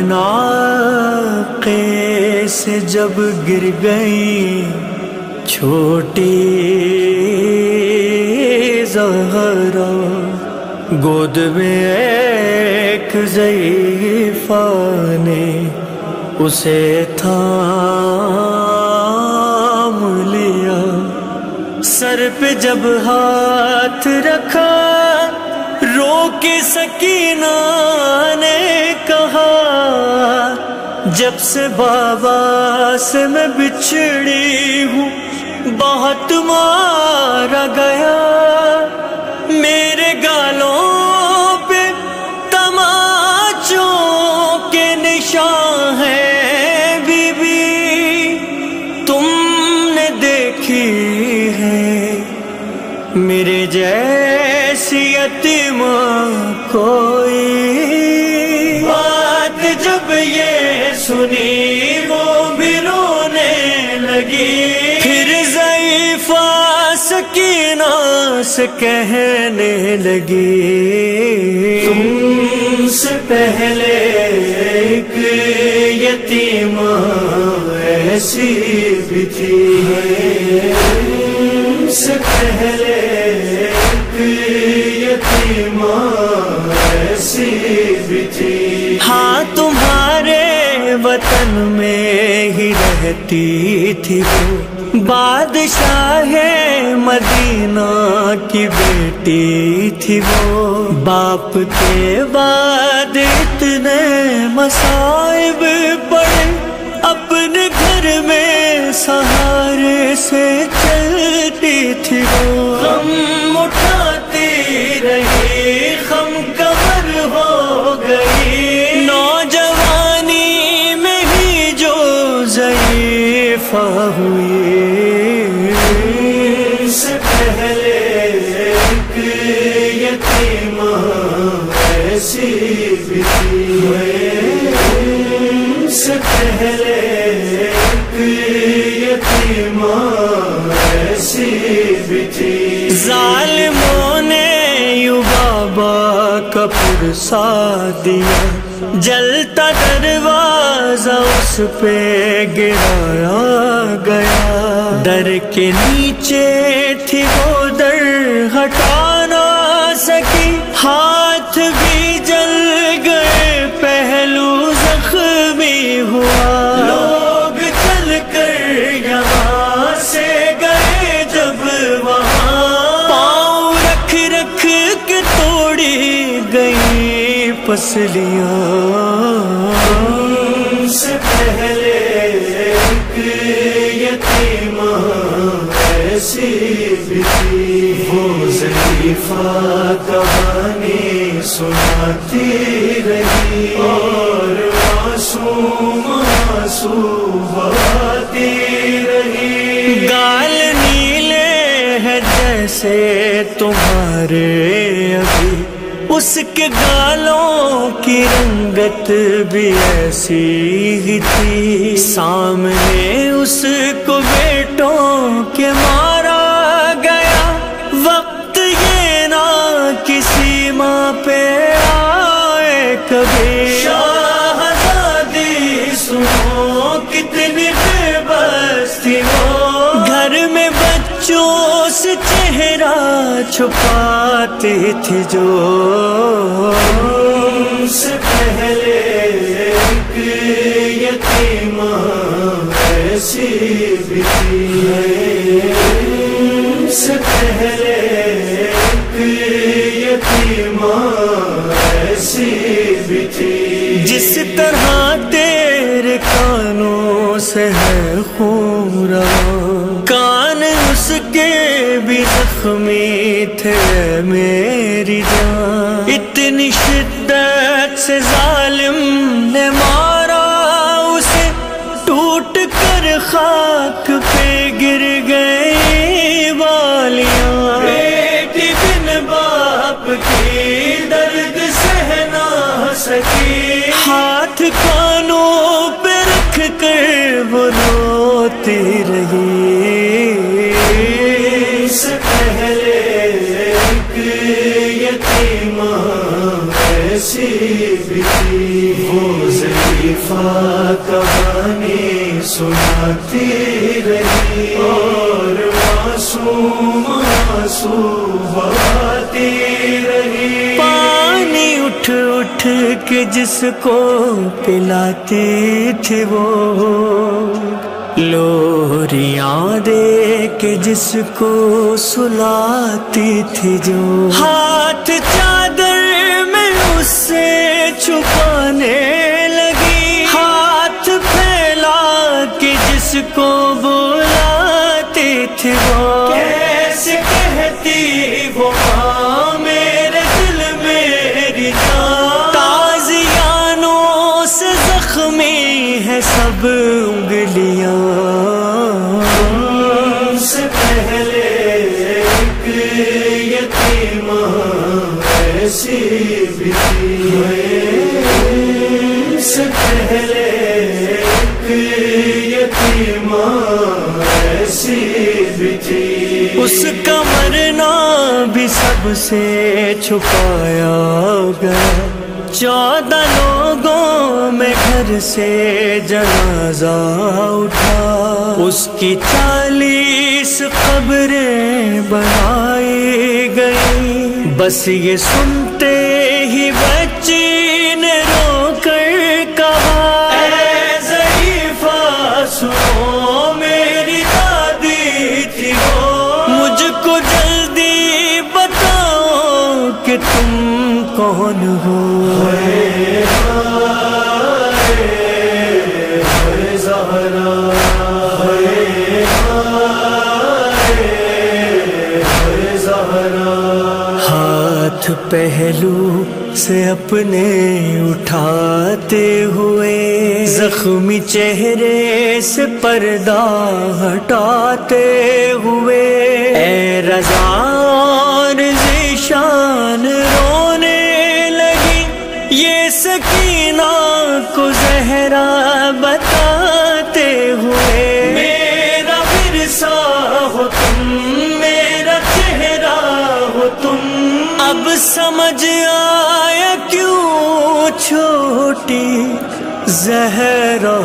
ناقے سے جب گر گئی چھوٹی زہرا، گود میں ایک ضعیفہ نے اسے تھام لیا، سر پہ جب ہاتھ رکھا رو کے سکینہ نے کہا، جب سے بابا سے میں بچھڑی ہوں بہت مارا گیا، میرے گالوں پہ تماچوں کے نشان ہیں، بی بی تم نے دیکھی ہے میرے جیسی یتیم کوئی؟ بات جب یہ سنی وہ بھی رونے لگی، پھر ضعیفہ سکینہ سے کہنے لگی، تم سے پہلے ایک یتیم ایسی بھی تھی، تم سے پہلے ایک یتیم ایسی بھی تھی، ہاں تمہارے وطن میں ہی رہتی تھی وہ، بادشاہ مدینہ کی بیٹی تھی وہ، باپ کے بعد اتنے مصائب پڑے، اپنے گھر میں سہارے سے چلتی تھی وہ، غم اٹھاتی رہی غم کمر ہو گئی، نوجوانی میں ہی جو ضعیفہ ہوئی، سے پہلے ایک یتیم ایسی بھی تھی، سے پہلے ایک یتیم ایسی بھی تھی، ظالموں نے یوں بابا کا پرسا دیا، جلتا دروازہ اس پہ گرایا گیا، در کے نیچے تھی وہ در ہٹا نہ سکی، ہاتھ بھی جل گئے پہلو زخمی ہوا، لوگ چل کر یہاں سے گئے جب وہاں، پاؤں رکھ رکھ کے توڑی گئی پسلیاں، سے پہلے ایک یتیم ایسی بھی تھی، وہ ضعیفہ کہانی سناتی رہی اور معصوم معصوم باتیں رہی، گال نیلے ہیں جیسے تمہارے ابھی، اس کے گالوں کی رنگت بھی ایسی ہی تھی، سامنے اس کو بیٹوں کے مارا گیا، وقت یہ نہ کسی ماں پہ آئے کبھی، شاہزادی سنو کتنی بے بس تھی وہ، گھر میں بچوں سے چہرہ چھپاتی تھی جو، سے پہلے ایک یتیم ایسی بھی تھی، سے پہلے ایک یتیم ایسی بھی تھی، جس طرح تیرے کانوں سے ہے خون رواں، کان اس کے بھی زخمی تھے میری جان، اتنی شدت سے ظالم نے مارا خاک پہ گر گئے والیاں، بیٹی بن باپ کی درد سہ نہ سکی، ہاتھ کانوں پہ رکھ کر وہ روتی رہی، اس سے پہلے ایک یتیمہ ایسی بھی تھی، وہ ضعیفہ کہانی سناتی رہی اور معصوم بہاتی رہی، پانی اٹھ اٹھ کے جس کو پلاتی تھی وہ، لوریاں دے کے جس کو سلاتی تھی جو، ہاتھ چادر میں اس سے چھپانے لگی، ہاتھ پھیلا کے جس کو بلاتی تھی وہ، کیسے کہتی وہ ماں میرے دل میری جان، تازیانوں سے زخمی ہے سب انگلیاں، سے پہلے ایک یتیمہ ایسی بھی تھی، سے پہلے ایک یتیمہ ایسی بھی تھی، اس کا مرنا بھی سب سے چھپایا گیا، 14 لوگوں میں گھر سے جنازہ اٹھا، اس کی 40 قبریں بنائی گئی، بس یہ سنتے ہی بچی نے رو کر کہا، اے ضعیفہ سنو میری دادی تھی وہ، مجھ کو جلدی بتاؤ کہ تم کون ہو، ہاتھ پہلو سے اپنے اٹھاتے ہوئے، زخمی چہرے سے پردہ ہٹاتے ہوئے، اے رضا اور ذیشان رونے لگی، یہ سکینہ کو زہرا بتاتے ہوئے، میرا ورثہ ہو تم، میرا چہرہ ہو تم، اب سمجھ آیا کیوں چھوٹی زہرا